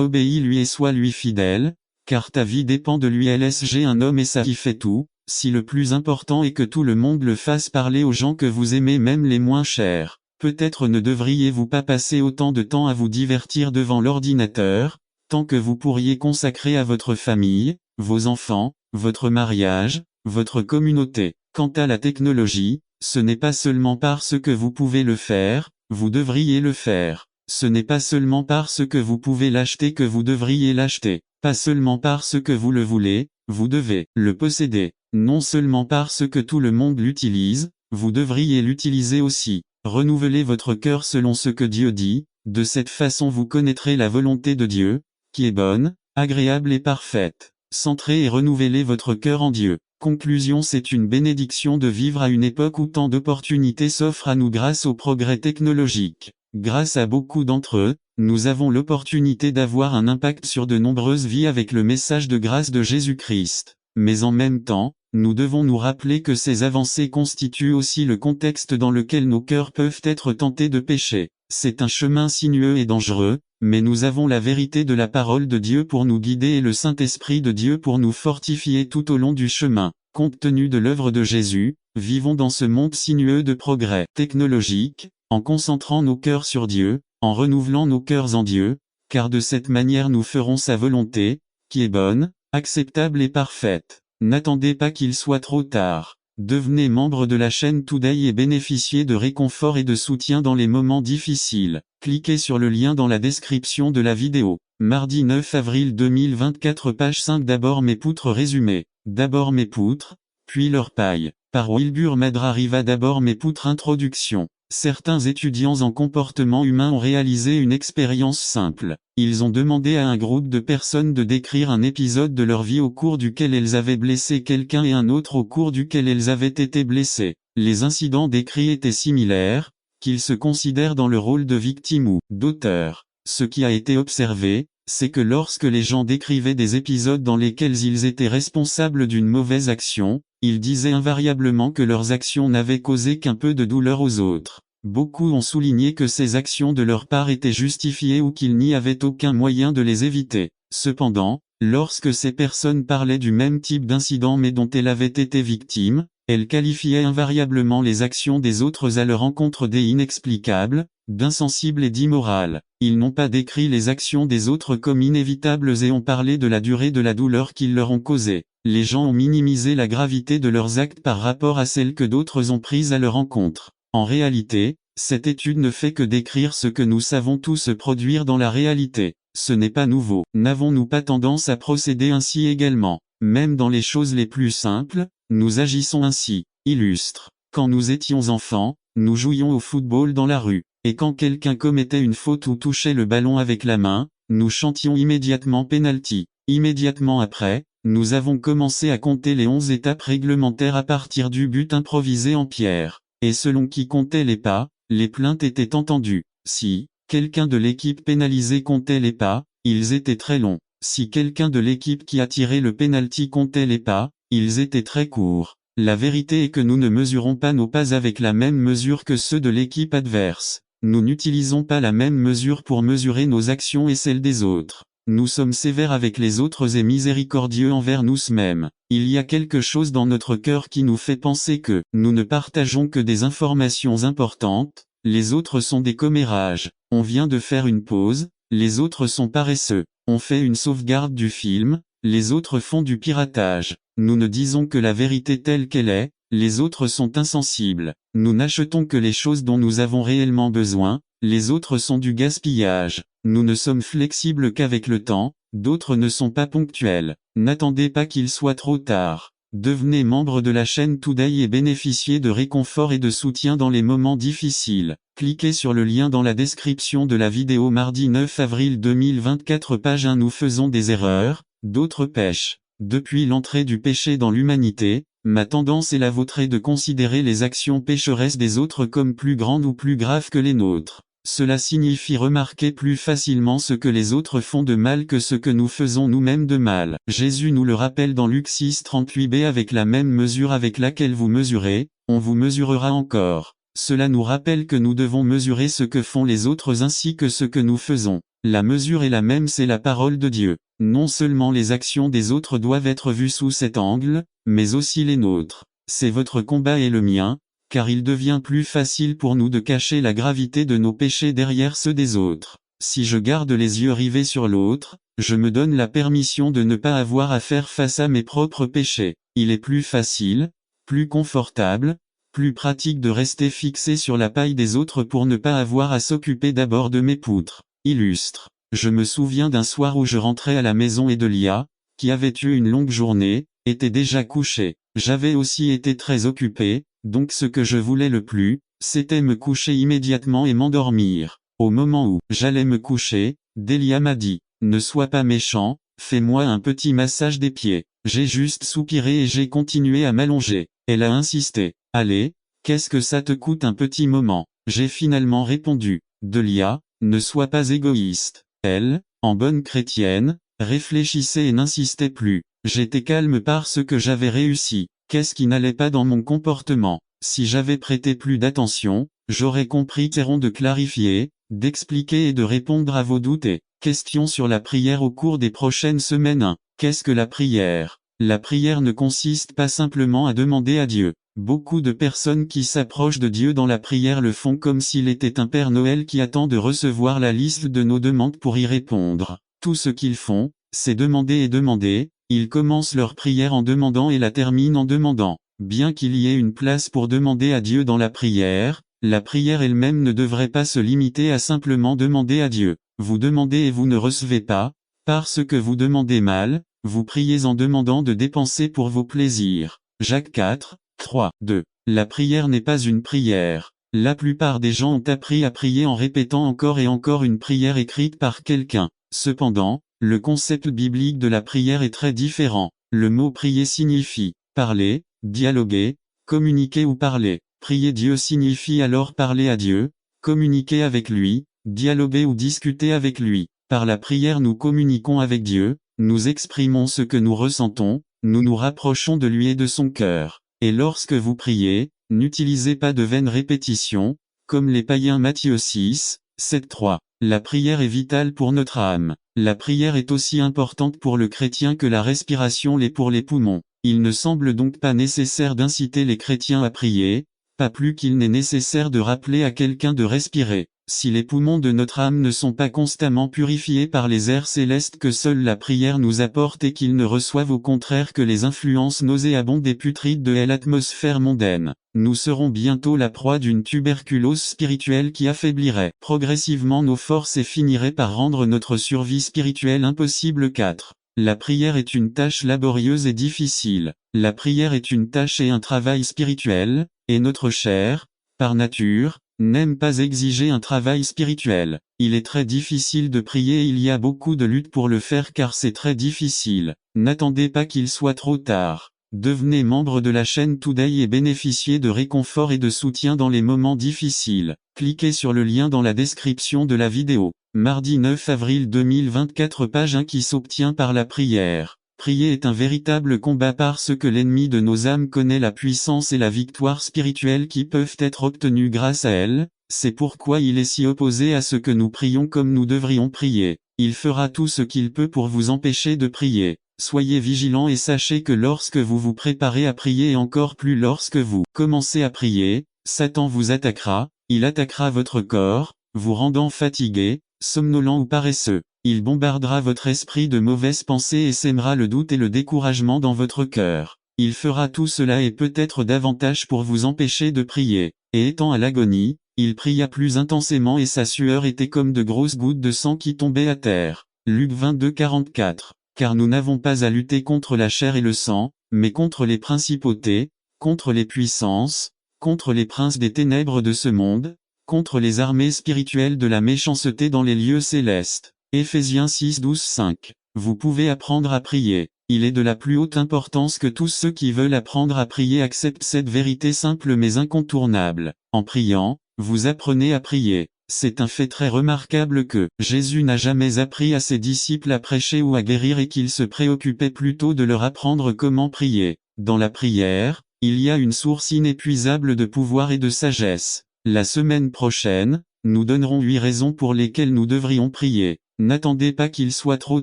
obéis-lui et sois-lui fidèle, car ta vie dépend de lui. LSG un homme et ça qui fait tout, si le plus important est que tout le monde le fasse parler aux gens que vous aimez même les moins chers. Peut-être ne devriez-vous pas passer autant de temps à vous divertir devant l'ordinateur, tant que vous pourriez consacrer à votre famille, vos enfants, votre mariage, votre communauté. Quant à la technologie, ce n'est pas seulement parce que vous pouvez le faire, vous devriez le faire. Ce n'est pas seulement parce que vous pouvez l'acheter que vous devriez l'acheter. Pas seulement parce que vous le voulez, vous devez le posséder. Non seulement parce que tout le monde l'utilise, vous devriez l'utiliser aussi. Renouvelez votre cœur selon ce que Dieu dit, de cette façon vous connaîtrez la volonté de Dieu, qui est bonne, agréable et parfaite. Centrez et renouvelez votre cœur en Dieu. Conclusion: c'est une bénédiction de vivre à une époque où tant d'opportunités s'offrent à nous grâce au progrès technologique. Grâce à beaucoup d'entre eux, nous avons l'opportunité d'avoir un impact sur de nombreuses vies avec le message de grâce de Jésus-Christ. Mais en même temps, nous devons nous rappeler que ces avancées constituent aussi le contexte dans lequel nos cœurs peuvent être tentés de pécher. C'est un chemin sinueux et dangereux, mais nous avons la vérité de la parole de Dieu pour nous guider et le Saint-Esprit de Dieu pour nous fortifier tout au long du chemin. Compte tenu de l'œuvre de Jésus, vivons dans ce monde sinueux de progrès technologique, en concentrant nos cœurs sur Dieu, en renouvelant nos cœurs en Dieu, car de cette manière nous ferons sa volonté, qui est bonne, acceptable et parfaite. N'attendez pas qu'il soit trop tard. Devenez membre de la chaîne Today et bénéficiez de réconfort et de soutien dans les moments difficiles. Cliquez sur le lien dans la description de la vidéo. Mardi 9 avril 2024 page 5. D'abord mes poutres résumé. D'abord mes poutres, puis leur paille. Par Wilbur Madra Riva. D'abord mes poutres. Introduction. Certains étudiants en comportement humain ont réalisé une expérience simple. Ils ont demandé à un groupe de personnes de décrire un épisode de leur vie au cours duquel elles avaient blessé quelqu'un et un autre au cours duquel elles avaient été blessées. Les incidents décrits étaient similaires, qu'ils se considèrent dans le rôle de victime ou d'auteur. Ce qui a été observé, c'est que lorsque les gens décrivaient des épisodes dans lesquels ils étaient responsables d'une mauvaise action, ils disaient invariablement que leurs actions n'avaient causé qu'un peu de douleur aux autres. Beaucoup ont souligné que ces actions de leur part étaient justifiées ou qu'il n'y avait aucun moyen de les éviter. Cependant, lorsque ces personnes parlaient du même type d'incident mais dont elles avaient été victimes, elles qualifiaient invariablement les actions des autres à leur encontre d'inexplicables, d'insensibles et d'immorales. Ils n'ont pas décrit les actions des autres comme inévitables et ont parlé de la durée de la douleur qu'ils leur ont causée. Les gens ont minimisé la gravité de leurs actes par rapport à celle que d'autres ont prise à leur encontre. En réalité, cette étude ne fait que décrire ce que nous savons tous produire dans la réalité. Ce n'est pas nouveau. N'avons-nous pas tendance à procéder ainsi également? Même dans les choses les plus simples, nous agissons ainsi. Illustre. Quand nous étions enfants, nous jouions au football dans la rue. Et quand quelqu'un commettait une faute ou touchait le ballon avec la main, nous chantions immédiatement penalty. Immédiatement après, nous avons commencé à compter les 11 étapes réglementaires à partir du but improvisé en pierre. Et selon qui comptait les pas, les plaintes étaient entendues. Si quelqu'un de l'équipe pénalisée comptait les pas, ils étaient très longs. Si quelqu'un de l'équipe qui a tiré le penalty comptait les pas, ils étaient très courts. La vérité est que nous ne mesurons pas nos pas avec la même mesure que ceux de l'équipe adverse. Nous n'utilisons pas la même mesure pour mesurer nos actions et celles des autres. Nous sommes sévères avec les autres et miséricordieux envers nous-mêmes. Il y a quelque chose dans notre cœur qui nous fait penser que nous ne partageons que des informations importantes, les autres sont des commérages. On vient de faire une pause, les autres sont paresseux. On fait une sauvegarde du film, les autres font du piratage. Nous ne disons que la vérité telle qu'elle est, les autres sont insensibles. Nous n'achetons que les choses dont nous avons réellement besoin, les autres sont du gaspillage. Nous ne sommes flexibles qu'avec le temps, d'autres ne sont pas ponctuels. N'attendez pas qu'il soit trop tard. Devenez membre de la chaîne Today et bénéficiez de réconfort et de soutien dans les moments difficiles. Cliquez sur le lien dans la description de la vidéo. Mardi 9 avril 2024 page 1. Nous faisons des erreurs, d'autres pêchent. Depuis l'entrée du péché dans l'humanité, ma tendance et la vôtre est de considérer les actions pécheresses des autres comme plus grandes ou plus graves que les nôtres. Cela signifie remarquer plus facilement ce que les autres font de mal que ce que nous faisons nous-mêmes de mal. Jésus nous le rappelle dans Luc 6:38b. Avec la même mesure avec laquelle vous mesurez, on vous mesurera encore. Cela nous rappelle que nous devons mesurer ce que font les autres ainsi que ce que nous faisons. La mesure est la même, c'est la parole de Dieu. Non seulement les actions des autres doivent être vues sous cet angle, mais aussi les nôtres. C'est votre combat et le mien, car il devient plus facile pour nous de cacher la gravité de nos péchés derrière ceux des autres. Si je garde les yeux rivés sur l'autre, je me donne la permission de ne pas avoir à faire face à mes propres péchés. Il est plus facile, plus confortable, plus pratique de rester fixé sur la paille des autres pour ne pas avoir à s'occuper d'abord de mes poutres. Illustre. Je me souviens d'un soir où je rentrais à la maison et Delia, qui avait eu une longue journée, était déjà couchée. J'avais aussi été très occupé, donc ce que je voulais le plus, c'était me coucher immédiatement et m'endormir. Au moment où j'allais me coucher, Delia m'a dit, « Ne sois pas méchant, fais-moi un petit massage des pieds. » J'ai juste soupiré et j'ai continué à m'allonger. Elle a insisté, « Allez, qu'est-ce que ça te coûte un petit moment ?» J'ai finalement répondu, « Delia, ne sois pas égoïste. » Elle, en bonne chrétienne, réfléchissait et n'insistait plus. J'étais calme parce que j'avais réussi. Qu'est-ce qui n'allait pas dans mon comportement? Si j'avais prêté plus d'attention, j'aurais compris Théron de clarifier, d'expliquer et de répondre à vos doutes et questions sur la prière au cours des prochaines semaines. 1. Qu'est-ce que la prière? La prière ne consiste pas simplement à demander à Dieu. Beaucoup de personnes qui s'approchent de Dieu dans la prière le font comme s'il était un Père Noël qui attend de recevoir la liste de nos demandes pour y répondre. Tout ce qu'ils font, c'est demander et demander. Ils commencent leur prière en demandant et la terminent en demandant. Bien qu'il y ait une place pour demander à Dieu dans la prière elle-même ne devrait pas se limiter à simplement demander à Dieu. Vous demandez et vous ne recevez pas, parce que vous demandez mal, vous priez en demandant de dépenser pour vos plaisirs. Jacques 4, 3, 2. La prière n'est pas une prière. La plupart des gens ont appris à prier en répétant encore et encore une prière écrite par quelqu'un. Cependant, le concept biblique de la prière est très différent. Le mot prier signifie parler, dialoguer, communiquer ou parler. Prier Dieu signifie alors parler à Dieu, communiquer avec lui, dialoguer ou discuter avec lui. Par la prière nous communiquons avec Dieu, nous exprimons ce que nous ressentons, nous nous rapprochons de lui et de son cœur. Et lorsque vous priez, n'utilisez pas de vaines répétitions, comme les païens. Matthieu 6, 7, 3. La prière est vitale pour notre âme. La prière est aussi importante pour le chrétien que la respiration l'est pour les poumons. Il ne semble donc pas nécessaire d'inciter les chrétiens à prier, pas plus qu'il n'est nécessaire de rappeler à quelqu'un de respirer. Si les poumons de notre âme ne sont pas constamment purifiés par les airs célestes que seule la prière nous apporte et qu'ils ne reçoivent au contraire que les influences nauséabondes et putrides de l'atmosphère mondaine, nous serons bientôt la proie d'une tuberculose spirituelle qui affaiblirait progressivement nos forces et finirait par rendre notre survie spirituelle impossible. 4. La prière est une tâche laborieuse et difficile. La prière est une tâche et un travail spirituel, et notre chair, par nature, n'aime pas exiger un travail spirituel. Il est très difficile de prier et il y a beaucoup de lutte pour le faire car c'est très difficile. N'attendez pas qu'il soit trop tard. Devenez membre de la chaîne Today et bénéficiez de réconfort et de soutien dans les moments difficiles. Cliquez sur le lien dans la description de la vidéo. Mardi 9 avril 2024, page 1 qui s'obtient par la prière. Prier est un véritable combat parce que l'ennemi de nos âmes connaît la puissance et la victoire spirituelle qui peuvent être obtenues grâce à elle, c'est pourquoi il est si opposé à ce que nous prions comme nous devrions prier. Il fera tout ce qu'il peut pour vous empêcher de prier. Soyez vigilants et sachez que lorsque vous vous préparez à prier et encore plus lorsque vous commencez à prier, Satan vous attaquera, il attaquera votre corps, vous rendant fatigué, somnolent ou paresseux. Il bombardera votre esprit de mauvaises pensées et sèmera le doute et le découragement dans votre cœur. Il fera tout cela et peut-être davantage pour vous empêcher de prier. Et étant à l'agonie, il pria plus intensément et sa sueur était comme de grosses gouttes de sang qui tombaient à terre. Luc 22, 44. Car nous n'avons pas à lutter contre la chair et le sang, mais contre les principautés, contre les puissances, contre les princes des ténèbres de ce monde, contre les armées spirituelles de la méchanceté dans les lieux célestes. Éphésiens 6, 12, 5. Vous pouvez apprendre à prier. Il est de la plus haute importance que tous ceux qui veulent apprendre à prier acceptent cette vérité simple mais incontournable. En priant, vous apprenez à prier. C'est un fait très remarquable que Jésus n'a jamais appris à ses disciples à prêcher ou à guérir et qu'il se préoccupait plutôt de leur apprendre comment prier. Dans la prière, il y a une source inépuisable de pouvoir et de sagesse. La semaine prochaine, nous donnerons 8 raisons pour lesquelles nous devrions prier. N'attendez pas qu'il soit trop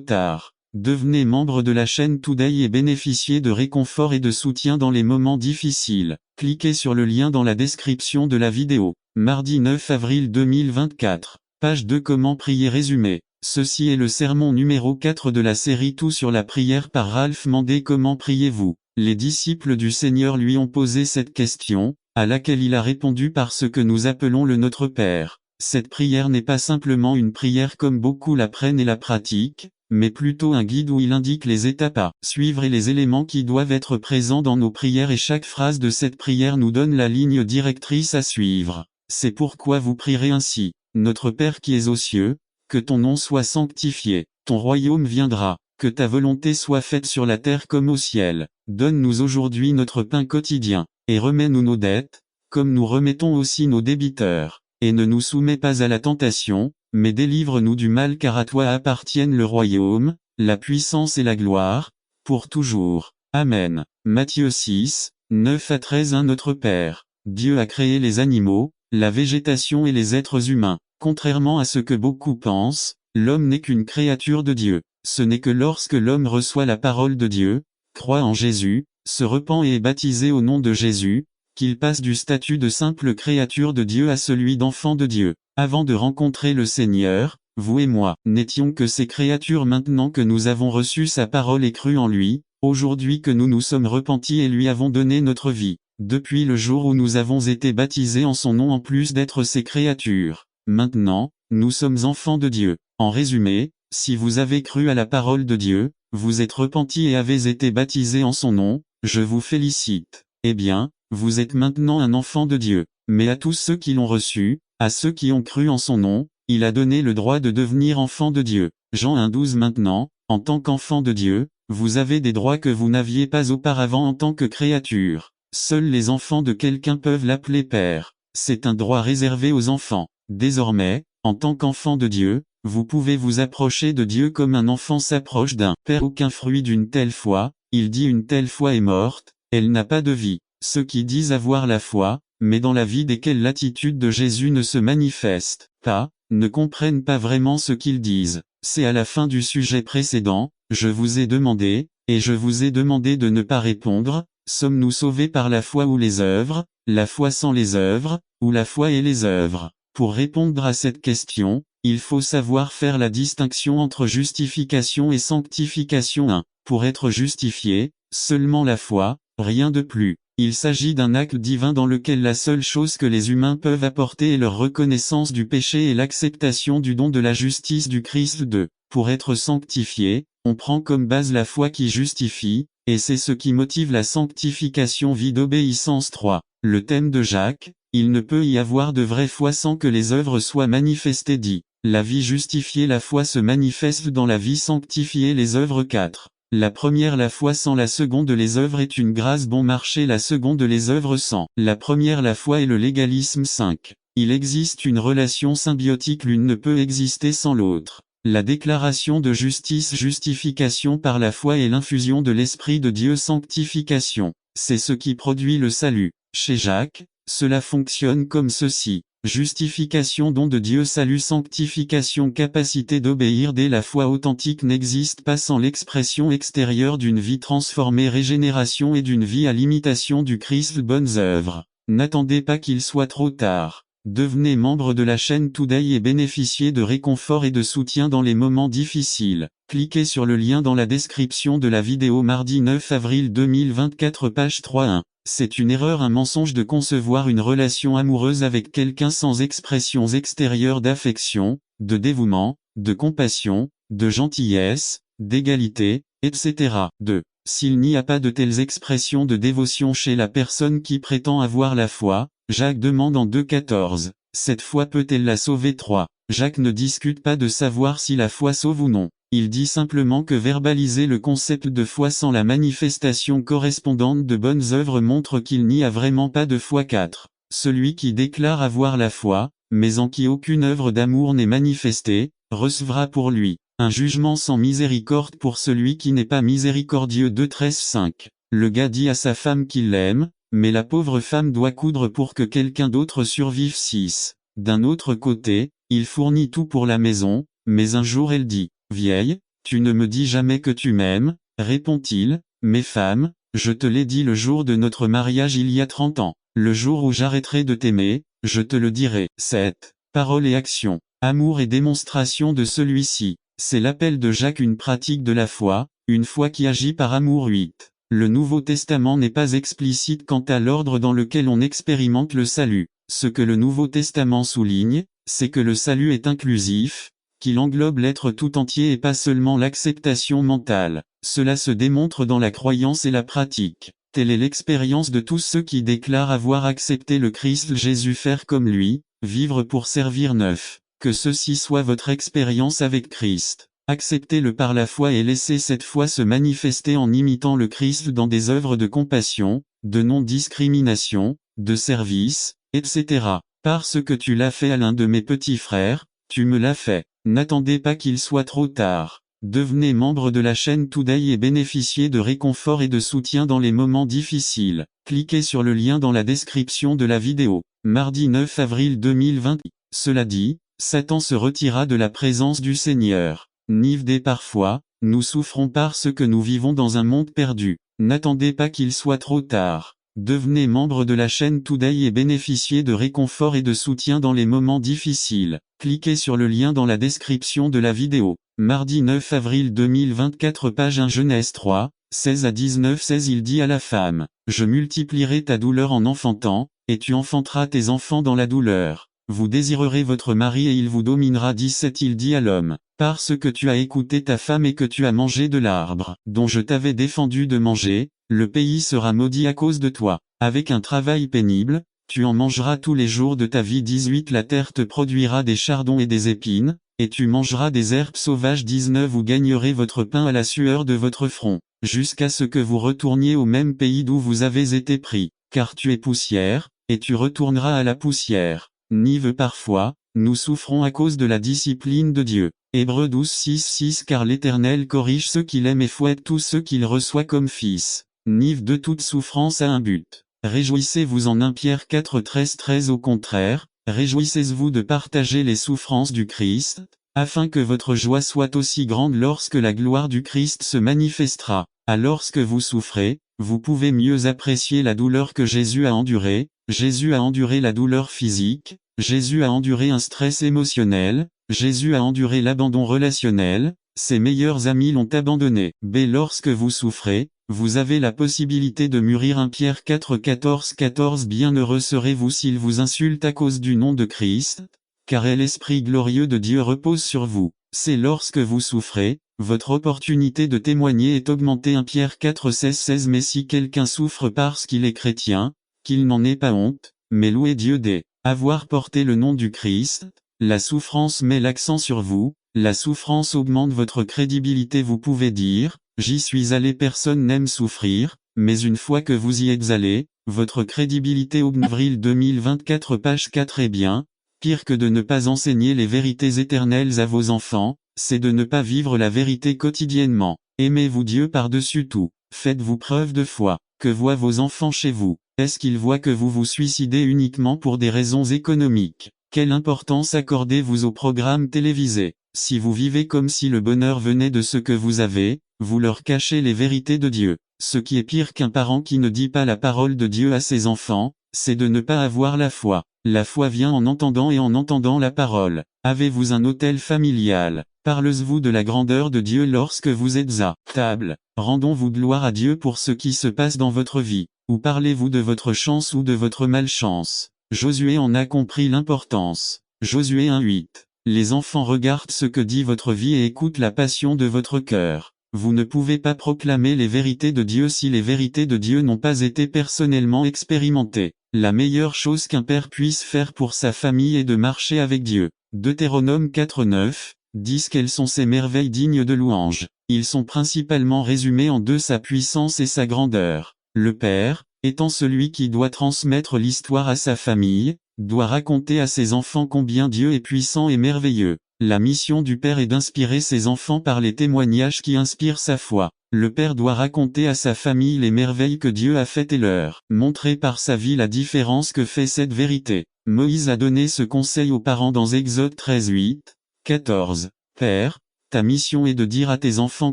tard. Devenez membre de la chaîne Today et bénéficiez de réconfort et de soutien dans les moments difficiles. Cliquez sur le lien dans la description de la vidéo. Mardi 9 avril 2024. Page 2 Comment prier résumé. Ceci est le sermon numéro 4 de la série Tout sur la prière par Ralph Mandé. Comment priez-vous? Les disciples du Seigneur lui ont posé cette question, à laquelle il a répondu par ce que nous appelons le Notre Père. Cette prière n'est pas simplement une prière comme beaucoup la prennent et la pratiquent, mais plutôt un guide où il indique les étapes à suivre et les éléments qui doivent être présents dans nos prières, et chaque phrase de cette prière nous donne la ligne directrice à suivre. C'est pourquoi vous prierez ainsi. Notre Père qui es aux cieux, que ton nom soit sanctifié, ton royaume viendra, que ta volonté soit faite sur la terre comme au ciel. Donne-nous aujourd'hui notre pain quotidien, et remets-nous nos dettes, comme nous remettons aussi nos débiteurs. Et ne nous soumets pas à la tentation, mais délivre-nous du mal, car à toi appartiennent le royaume, la puissance et la gloire, pour toujours. Amen. Matthieu 6, 9 à 13. Notre Père. Dieu a créé les animaux, la végétation et les êtres humains. Contrairement à ce que beaucoup pensent, l'homme n'est qu'une créature de Dieu. Ce n'est que lorsque l'homme reçoit la parole de Dieu, croit en Jésus, se repent et est baptisé au nom de Jésus, qu'il passe du statut de simple créature de Dieu à celui d'enfant de Dieu. Avant de rencontrer le Seigneur, vous et moi, n'étions que ces créatures. Maintenant que nous avons reçu sa parole et cru en lui, aujourd'hui que nous nous sommes repentis et lui avons donné notre vie, depuis le jour où nous avons été baptisés en son nom en plus d'être ses créatures, maintenant, nous sommes enfants de Dieu. En résumé, si vous avez cru à la parole de Dieu, vous êtes repentis et avez été baptisés en son nom, je vous félicite. Eh bien, vous êtes maintenant un enfant de Dieu. Mais à tous ceux qui l'ont reçu, à ceux qui ont cru en son nom, il a donné le droit de devenir enfant de Dieu. Jean 1,12. Maintenant, en tant qu'enfant de Dieu, vous avez des droits que vous n'aviez pas auparavant en tant que créature. Seuls les enfants de quelqu'un peuvent l'appeler père. C'est un droit réservé aux enfants. Désormais, en tant qu'enfant de Dieu, vous pouvez vous approcher de Dieu comme un enfant s'approche d'un père. Aucun fruit d'une telle foi, il dit une telle foi est morte, elle n'a pas de vie. Ceux qui disent avoir la foi, mais dans la vie desquels l'attitude de Jésus ne se manifeste pas, ne comprennent pas vraiment ce qu'ils disent. C'est à la fin du sujet précédent, je vous ai demandé, et je vous ai demandé de ne pas répondre, sommes-nous sauvés par la foi ou les œuvres, la foi sans les œuvres, ou la foi et les œuvres? Pour répondre à cette question, il faut savoir faire la distinction entre justification et sanctification. 1. Pour être justifié, seulement la foi, rien de plus. Il s'agit d'un acte divin dans lequel la seule chose que les humains peuvent apporter est leur reconnaissance du péché et l'acceptation du don de la justice du Christ. 2. Pour être sanctifié, on prend comme base la foi qui justifie, et c'est ce qui motive la sanctification. Vie d'obéissance. 3. Le thème de Jacques, il ne peut y avoir de vraie foi sans que les œuvres soient manifestées. Dit. La vie justifiée, la foi se manifeste dans la vie sanctifiée. Les œuvres. 4. La première la foi sans la seconde les œuvres est une grâce bon marché, la seconde les œuvres sans la première la foi est le légalisme. 5. Il existe une relation symbiotique, l'une ne peut exister sans l'autre. La déclaration de justice, justification par la foi, et l'infusion de l'Esprit de Dieu, sanctification. C'est ce qui produit le salut. Chez Jacques, cela fonctionne comme ceci. Justification, don de Dieu, salut, sanctification, capacité d'obéir. Dès la foi authentique n'existe pas sans l'expression extérieure d'une vie transformée, régénération et d'une vie à l'imitation du Christ. Bonnes œuvres. N'attendez pas qu'il soit trop tard. Devenez membre de la chaîne Today et bénéficiez de réconfort et de soutien dans les moments difficiles. Cliquez sur le lien dans la description de la vidéo. Mardi 9 avril 2024. Page 3.1. C'est une erreur, un mensonge de concevoir une relation amoureuse avec quelqu'un sans expressions extérieures d'affection, de dévouement, de compassion, de gentillesse, d'égalité, etc. 2. S'il n'y a pas de telles expressions de dévotion chez la personne qui prétend avoir la foi, Jacques demande en 2,14. Cette foi peut-elle la sauver? 3. Jacques ne discute pas de savoir si la foi sauve ou non. Il dit simplement que verbaliser le concept de foi sans la manifestation correspondante de bonnes œuvres montre qu'il n'y a vraiment pas de foi. 4. Celui qui déclare avoir la foi, mais en qui aucune œuvre d'amour n'est manifestée, recevra pour lui un jugement sans miséricorde pour celui qui n'est pas miséricordieux. 2,13-5. Le gars dit à sa femme qu'il l'aime, mais la pauvre femme doit coudre pour que quelqu'un d'autre survive. 6. D'un autre côté, il fournit tout pour la maison, Mais un jour elle dit, « Vieille, tu ne me dis jamais que tu m'aimes », répond-il, « Mais femme, je te l'ai dit le jour de notre mariage il y a 30 ans. Le jour où j'arrêterai de t'aimer, je te le dirai. » 7. Parole et action. Amour et démonstration de celui-ci. C'est l'appel de Jacques, une pratique de la foi, une foi qui agit par amour. 8. Le Nouveau Testament n'est pas explicite quant à l'ordre dans lequel on expérimente le salut. Ce que le Nouveau Testament souligne, c'est que le salut est inclusif, qu'il englobe l'être tout entier et pas seulement l'acceptation mentale. Cela se démontre dans la croyance et la pratique. Telle est l'expérience de tous ceux qui déclarent avoir accepté le Christ Jésus, faire comme lui, vivre pour servir. 9. Que ceci soit votre expérience avec Christ. Acceptez-le par la foi et laissez cette foi se manifester en imitant le Christ dans des œuvres de compassion, de non-discrimination, de service, etc. Parce que tu l'as fait à l'un de mes petits frères, tu me l'as fait. N'attendez pas qu'il soit trop tard. Devenez membre de la chaîne Today et bénéficiez de réconfort et de soutien dans les moments difficiles. Cliquez sur le lien dans la description de la vidéo. Mardi 9 avril 2020. Cela dit, Satan se retira de la présence du Seigneur. Nivdé parfois, nous souffrons parce que nous vivons dans un monde perdu. N'attendez pas qu'il soit trop tard. Devenez membre de la chaîne Today et bénéficiez de réconfort et de soutien dans les moments difficiles. Cliquez sur le lien dans la description de la vidéo. Mardi 9 avril 2024, page 1, Genèse 3, 16 à 19. 16 Il dit à la femme, « Je multiplierai ta douleur en enfantant, et tu enfanteras tes enfants dans la douleur. Vous désirerez votre mari et il vous dominera. » 17 Il dit à l'homme, « Parce que tu as écouté ta femme et que tu as mangé de l'arbre dont je t'avais défendu de manger, le pays sera maudit à cause de toi. Avec un travail pénible, tu en mangeras tous les jours de ta vie. 18 La terre te produira des chardons et des épines, et tu mangeras des herbes sauvages. 19 Vous gagnerez votre pain à la sueur de votre front, jusqu'à ce que vous retourniez au même pays d'où vous avez été pris, car tu es poussière, et tu retourneras à la poussière. Nive parfois, nous souffrons à cause de la discipline de Dieu. Hébreux 12 6 Car l'Éternel corrige ceux qu'il aime et fouette tous ceux qu'il reçoit comme fils. Nive de toute souffrance a un but. Réjouissez-vous en 1 Pierre 4 13 Au contraire, réjouissez-vous de partager les souffrances du Christ, afin que votre joie soit aussi grande lorsque la gloire du Christ se manifestera. Alors que vous souffrez, vous pouvez mieux apprécier la douleur que Jésus a endurée. Jésus a enduré la douleur physique, Jésus a enduré un stress émotionnel, Jésus a enduré l'abandon relationnel, ses meilleurs amis l'ont abandonné. Lorsque vous souffrez, vous avez la possibilité de mûrir. 1 Pierre 4 14 Bienheureux serez-vous s'ils vous insultent à cause du nom de Christ, car l'Esprit glorieux de Dieu repose sur vous. C'est lorsque vous souffrez, votre opportunité de témoigner est augmentée. 1 Pierre 4 16 Mais si quelqu'un souffre parce qu'il est chrétien, qu'il n'en ait pas honte, mais louez Dieu avoir porté le nom du Christ. La souffrance met l'accent sur vous, la souffrance augmente votre crédibilité. Vous pouvez dire, j'y suis allé. Personne n'aime souffrir, mais une fois que vous y êtes allé, votre crédibilité augmente. Avril 2024, page 4 Eh bien, pire que de ne pas enseigner les vérités éternelles à vos enfants, c'est de ne pas vivre la vérité quotidiennement. Aimez-vous Dieu par-dessus tout, faites-vous preuve de foi. Que voient vos enfants chez vous? Est-ce qu'ils voient que vous vous suicidez uniquement pour des raisons économiques? Quelle importance accordez-vous aux programmes télévisés? Si vous vivez comme si le bonheur venait de ce que vous avez, vous leur cachez les vérités de Dieu. Ce qui est pire qu'un parent qui ne dit pas la parole de Dieu à ses enfants, c'est de ne pas avoir la foi. La foi vient en entendant et en entendant la parole. Avez-vous un autel familial? Parlez-vous de la grandeur de Dieu lorsque vous êtes à table? Rendons-vous gloire à Dieu pour ce qui se passe dans votre vie? Ou parlez-vous de votre chance ou de votre malchance? Josué en a compris l'importance. Josué 1:8. Les enfants regardent ce que dit votre vie et écoutent la passion de votre cœur. Vous ne pouvez pas proclamer les vérités de Dieu si les vérités de Dieu n'ont pas été personnellement expérimentées. La meilleure chose qu'un père puisse faire pour sa famille est de marcher avec Dieu. Deutéronome 4:9, 10 Quelles sont ces merveilles dignes de louange? Ils sont principalement résumés en deux: sa puissance et sa grandeur. Le père, étant celui qui doit transmettre l'histoire à sa famille, doit raconter à ses enfants combien Dieu est puissant et merveilleux. La mission du père est d'inspirer ses enfants par les témoignages qui inspirent sa foi. Le père doit raconter à sa famille les merveilles que Dieu a faites et leur montrer par sa vie la différence que fait cette vérité. Moïse a donné ce conseil aux parents dans Exode 13:8, 14. Père, ta mission est de dire à tes enfants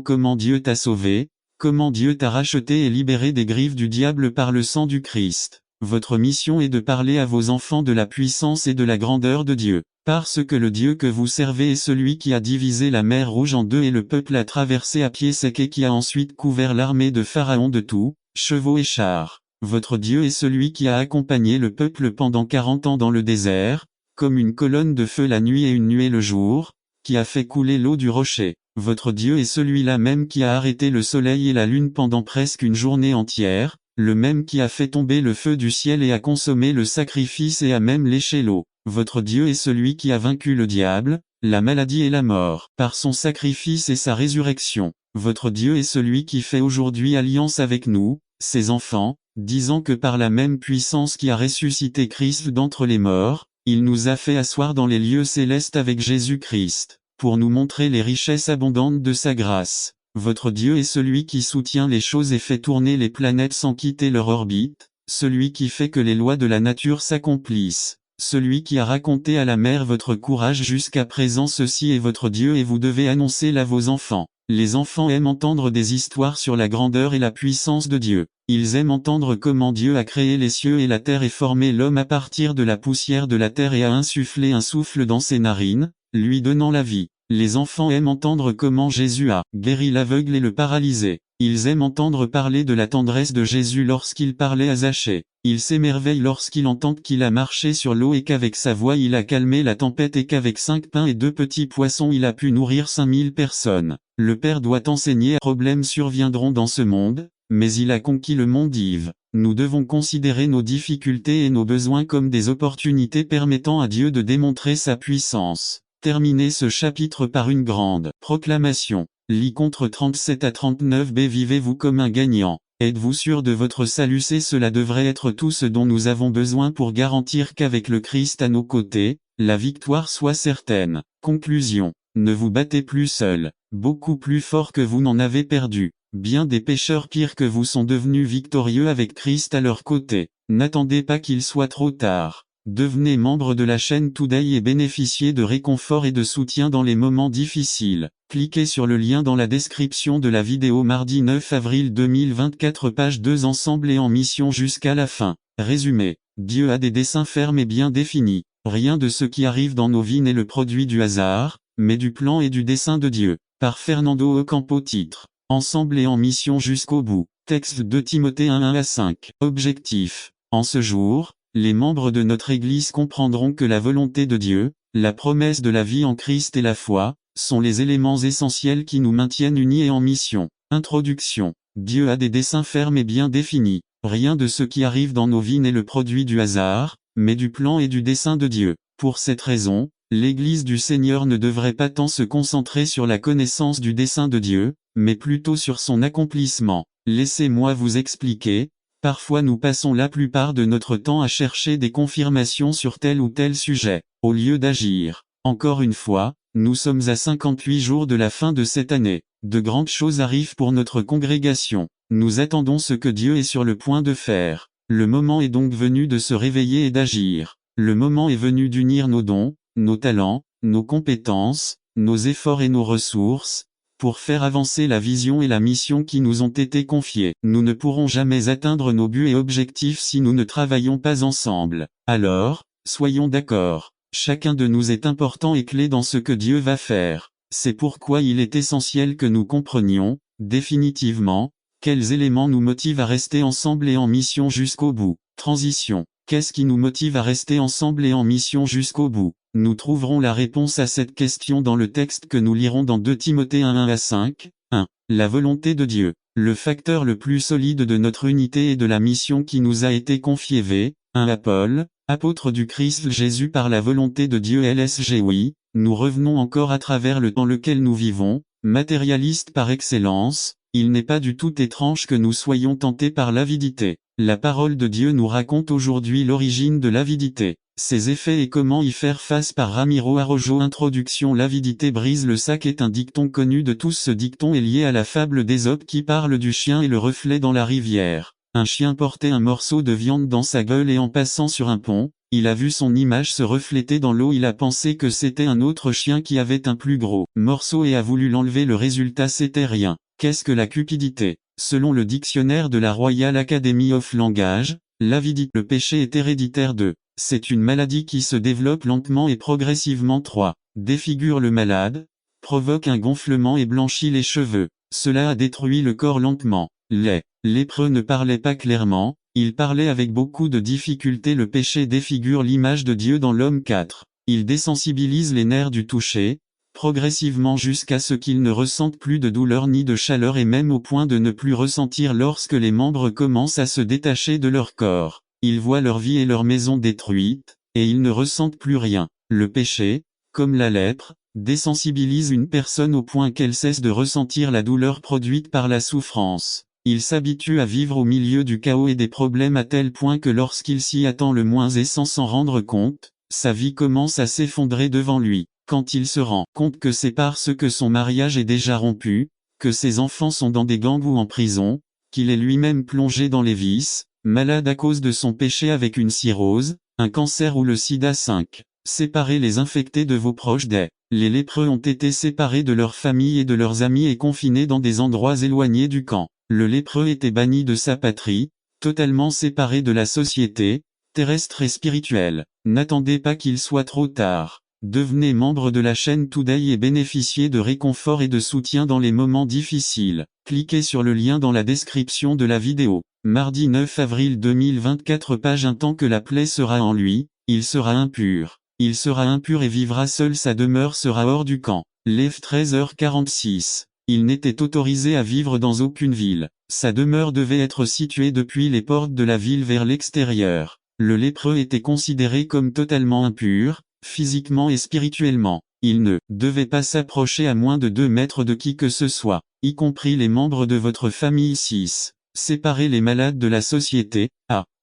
comment Dieu t'a sauvé, comment Dieu t'a racheté et libéré des griffes du diable par le sang du Christ. Votre mission est de parler à vos enfants de la puissance et de la grandeur de Dieu. Parce que le Dieu que vous servez est celui qui a divisé la mer Rouge en deux et le peuple a traversé à pied sec et qui a ensuite couvert l'armée de Pharaon de tout, chevaux et chars. Votre Dieu est celui qui a accompagné le peuple pendant 40 ans dans le désert, comme une colonne de feu la nuit et une nuée le jour, qui a fait couler l'eau du rocher. Votre Dieu est celui-là même qui a arrêté le soleil et la lune pendant presque une journée entière, le même qui a fait tomber le feu du ciel et a consommé le sacrifice et a même léché l'eau. Votre Dieu est celui qui a vaincu le diable, la maladie et la mort, par son sacrifice et sa résurrection. Votre Dieu est celui qui fait aujourd'hui alliance avec nous, ses enfants, disant que par la même puissance qui a ressuscité Christ d'entre les morts, il nous a fait asseoir dans les lieux célestes avec Jésus-Christ, pour nous montrer les richesses abondantes de sa grâce. Votre Dieu est celui qui soutient les choses et fait tourner les planètes sans quitter leur orbite, celui qui fait que les lois de la nature s'accomplissent, celui qui a raconté à la mer votre courage jusqu'à présent. Ceci est votre Dieu et vous devez annoncer-la à vos enfants. Les enfants aiment entendre des histoires sur la grandeur et la puissance de Dieu. Ils aiment entendre comment Dieu a créé les cieux et la terre et formé l'homme à partir de la poussière de la terre et a insufflé un souffle dans ses narines, lui donnant la vie. Les enfants aiment entendre comment Jésus a guéri l'aveugle et le paralysé. Ils aiment entendre parler de la tendresse de Jésus lorsqu'il parlait à Zachée. Ils s'émerveillent lorsqu'ils entendent qu'il a marché sur l'eau et qu'avec sa voix il a calmé la tempête et qu'avec 5 pains et 2 petits poissons il a pu nourrir 5000 personnes. Le Père doit enseigner. Problèmes surviendront dans ce monde, mais il a conquis le monde. Yves. Nous devons considérer nos difficultés et nos besoins comme des opportunités permettant à Dieu de démontrer sa puissance. Terminez ce chapitre par une grande proclamation. Lit contre 37 à 39b. Vivez-vous comme un gagnant. Êtes-vous sûr de votre salut? Cela devrait être tout ce dont nous avons besoin pour garantir qu'avec le Christ à nos côtés, la victoire soit certaine. Conclusion. Ne vous battez plus seul. Beaucoup plus fort que vous n'en avez perdu. Bien des pécheurs pires que vous sont devenus victorieux avec Christ à leur côté. N'attendez pas qu'il soit trop tard. Devenez membre de la chaîne Today et bénéficiez de réconfort et de soutien dans les moments difficiles. Cliquez sur le lien dans la description de la vidéo. Mardi 9 avril 2024, page 2. Ensemble et en mission jusqu'à la fin. Résumé. Dieu a des desseins fermes et bien définis. Rien de ce qui arrive dans nos vies n'est le produit du hasard, mais du plan et du dessein de Dieu. Par Fernando Ocampo. Titre. Ensemble et en mission jusqu'au bout. Texte de Timothée 1 à 5. Objectif. En ce jour, les membres de notre Église comprendront que la volonté de Dieu, la promesse de la vie en Christ et la foi, sont les éléments essentiels qui nous maintiennent unis et en mission. Introduction. Dieu a des desseins fermes et bien définis. Rien de ce qui arrive dans nos vies n'est le produit du hasard, mais du plan et du dessein de Dieu. Pour cette raison, l'Église du Seigneur ne devrait pas tant se concentrer sur la connaissance du dessein de Dieu, mais plutôt sur son accomplissement. Laissez-moi vous expliquer. Parfois nous passons la plupart de notre temps à chercher des confirmations sur tel ou tel sujet, au lieu d'agir. Encore une fois, nous sommes à 58 jours de la fin de cette année. De grandes choses arrivent pour notre congrégation. Nous attendons ce que Dieu est sur le point de faire. Le moment est donc venu de se réveiller et d'agir. Le moment est venu d'unir nos dons, nos talents, nos compétences, nos efforts et nos ressources, pour faire avancer la vision et la mission qui nous ont été confiées. Nous ne pourrons jamais atteindre nos buts et objectifs si nous ne travaillons pas ensemble. Alors, soyons d'accord. Chacun de nous est important et clé dans ce que Dieu va faire. C'est pourquoi il est essentiel que nous comprenions, définitivement, quels éléments nous motivent à rester ensemble et en mission jusqu'au bout. Transition. Qu'est-ce qui nous motive à rester ensemble et en mission jusqu'au bout? Nous trouverons la réponse à cette question dans le texte que nous lirons dans 2 Timothée 1 à 5. 1. La volonté de Dieu. Le facteur le plus solide de notre unité et de la mission qui nous a été confiée. V. 1 Paul, apôtre du Christ Jésus par la volonté de Dieu. LSG. Oui, nous revenons encore à travers le temps lequel nous vivons, matérialiste par excellence. Il n'est pas du tout étrange que nous soyons tentés par l'avidité. La parole de Dieu nous raconte aujourd'hui l'origine de l'avidité, ses effets et comment y faire face par Ramiro Arrojo. Introduction. L'avidité brise le sac est un dicton connu de tous. Ce dicton est lié à la fable d'Ésope qui parle du chien et le reflet dans la rivière. Un chien portait un morceau de viande dans sa gueule et en passant sur un pont, Il a vu son image se refléter dans l'eau, il a pensé que c'était un autre chien qui avait un plus gros morceau et a voulu l'enlever, le résultat c'était rien. Qu'est-ce que la cupidité? Selon le dictionnaire de la Royal Academy of Language, l'avidité, le péché est héréditaire c'est une maladie qui se développe lentement et progressivement. 3. Défigure le malade, provoque un gonflement et blanchit les cheveux. Cela a détruit le corps lentement. Les lépreux ne parlaient pas clairement, ils parlaient avec beaucoup de difficulté. Le péché défigure l'image de Dieu dans l'homme. 4. Il désensibilise les nerfs du toucher, progressivement jusqu'à ce qu'ils ne ressentent plus de douleur ni de chaleur et même au point de ne plus ressentir lorsque les membres commencent à se détacher de leur corps. Ils voient leur vie et leur maison détruites, et ils ne ressentent plus rien. Le péché, comme la lèpre, désensibilise une personne au point qu'elle cesse de ressentir la douleur produite par la souffrance. Il s'habitue à vivre au milieu du chaos et des problèmes à tel point que lorsqu'il s'y attend le moins et sans s'en rendre compte, sa vie commence à s'effondrer devant lui. Quand il se rend compte que c'est parce que son mariage est déjà rompu, que ses enfants sont dans des gangs ou en prison, qu'il est lui-même plongé dans les vices, malade à cause de son péché avec une cirrhose, un cancer ou le sida. 5. Séparez les infectés de vos proches. Les lépreux ont été séparés de leur famille et de leurs amis et confinés dans des endroits éloignés du camp. Le lépreux était banni de sa patrie, totalement séparé de la société, terrestre et spirituelle. N'attendez pas qu'il soit trop tard. Devenez membre de la chaîne Today et bénéficiez de réconfort et de soutien dans les moments difficiles. Cliquez sur le lien dans la description de la vidéo. Mardi 9 avril 2024. Page 1. Tant que la plaie sera en lui, il sera impur. Il sera impur et vivra seul, sa demeure sera hors du camp. Lev 13h46. Il n'était autorisé à vivre dans aucune ville. Sa demeure devait être située depuis les portes de la ville vers l'extérieur. Le lépreux était considéré comme totalement impur, physiquement et spirituellement. Il ne devait pas s'approcher à moins de 2 mètres de qui que ce soit, y compris les membres de votre famille. 6. Séparer les malades de la société.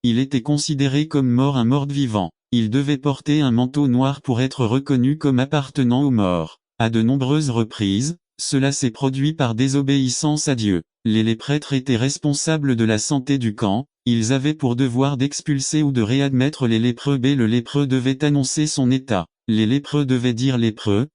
Il était considéré comme mort, un mort-vivant. Il devait porter un manteau noir pour être reconnu comme appartenant aux morts. À de nombreuses reprises, cela s'est produit par désobéissance à Dieu. Les prêtres étaient responsables de la santé du camp, ils avaient pour devoir d'expulser ou de réadmettre les lépreux. Le lépreux devait annoncer son état. Les lépreux devaient dire lépreux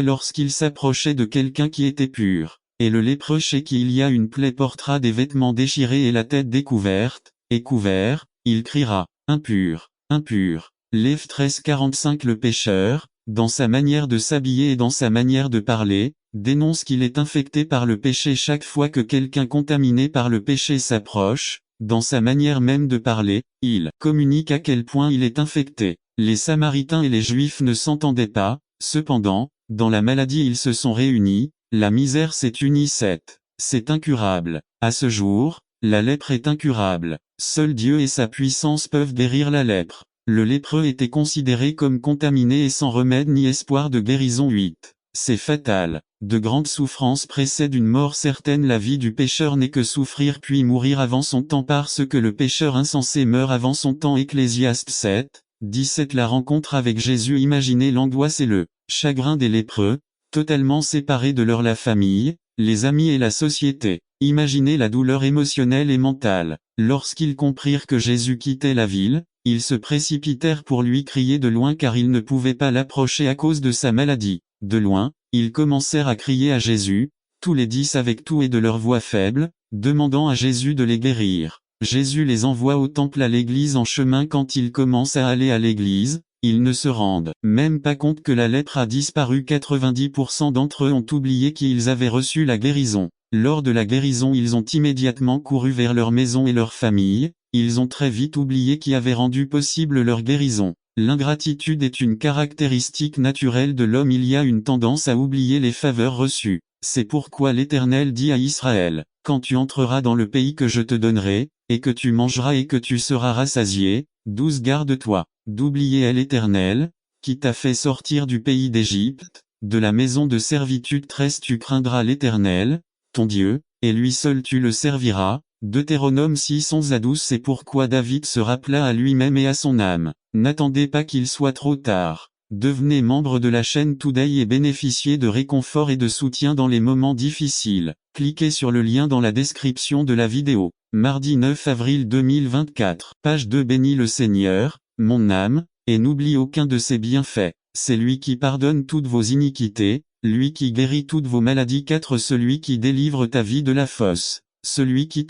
lorsqu'il s'approchait de quelqu'un qui était pur. Et le lépreux chez qui il y a une plaie portera des vêtements déchirés et la tête découverte, et couvert, il criera, impur, impur. Lev 13:45. Le pécheur, dans sa manière de s'habiller et dans sa manière de parler, dénonce qu'il est infecté par le péché chaque fois que quelqu'un contaminé par le péché s'approche. Dans sa manière même de parler, il communique à quel point il est infecté. Les Samaritains et les Juifs ne s'entendaient pas, cependant, dans la maladie ils se sont réunis, la misère s'est unie. 7. C'est incurable. À ce jour, la lèpre est incurable. Seul Dieu et sa puissance peuvent guérir la lèpre. Le lépreux était considéré comme contaminé et sans remède ni espoir de guérison. 8. C'est fatal. De grandes souffrances précèdent une mort certaine. La vie du pécheur n'est que souffrir puis mourir avant son temps parce que le pécheur insensé meurt avant son temps. Ecclésiaste 7:17. La rencontre avec Jésus. Imaginez l'angoisse et le chagrin des lépreux, totalement séparés de la famille, les amis et la société. Imaginez la douleur émotionnelle et mentale. Lorsqu'ils comprirent que Jésus quittait la ville, ils se précipitèrent pour lui crier de loin car ils ne pouvaient pas l'approcher à cause de sa maladie. De loin, ils commencèrent à crier à Jésus, tous les 10 avec tout et de leur voix faible, demandant à Jésus de les guérir. Jésus les envoie au temple, à l'église. En chemin, quand ils commencent à aller à l'église, ils ne se rendent même pas compte que la lèpre a disparu. 90% d'entre eux ont oublié qu'ils avaient reçu la guérison. Lors de la guérison, ils ont immédiatement couru vers leur maison et leur famille, ils ont très vite oublié qui avait rendu possible leur guérison. L'ingratitude est une caractéristique naturelle de l'homme. Il y a une tendance à oublier les faveurs reçues. C'est pourquoi l'Éternel dit à Israël, quand tu entreras dans le pays que je te donnerai, et que tu mangeras et que tu seras rassasié, 12. Garde-toi d'oublier l'Éternel, qui t'a fait sortir du pays d'Égypte, de la maison de servitude. 13. Tu craindras l'Éternel, ton Dieu, et lui seul tu le serviras. Deutéronome 6:11-12. C'est pourquoi David se rappela à lui-même et à son âme. N'attendez pas qu'il soit trop tard. Devenez membre de la chaîne Today et bénéficiez de réconfort et de soutien dans les moments difficiles. Cliquez sur le lien dans la description de la vidéo. Mardi 9 avril 2024. Page 2. Bénis le Seigneur, mon âme, et n'oublie aucun de ses bienfaits. C'est lui qui pardonne toutes vos iniquités, lui qui guérit toutes vos maladies. 4. Celui qui délivre ta vie de la fosse. Celui qui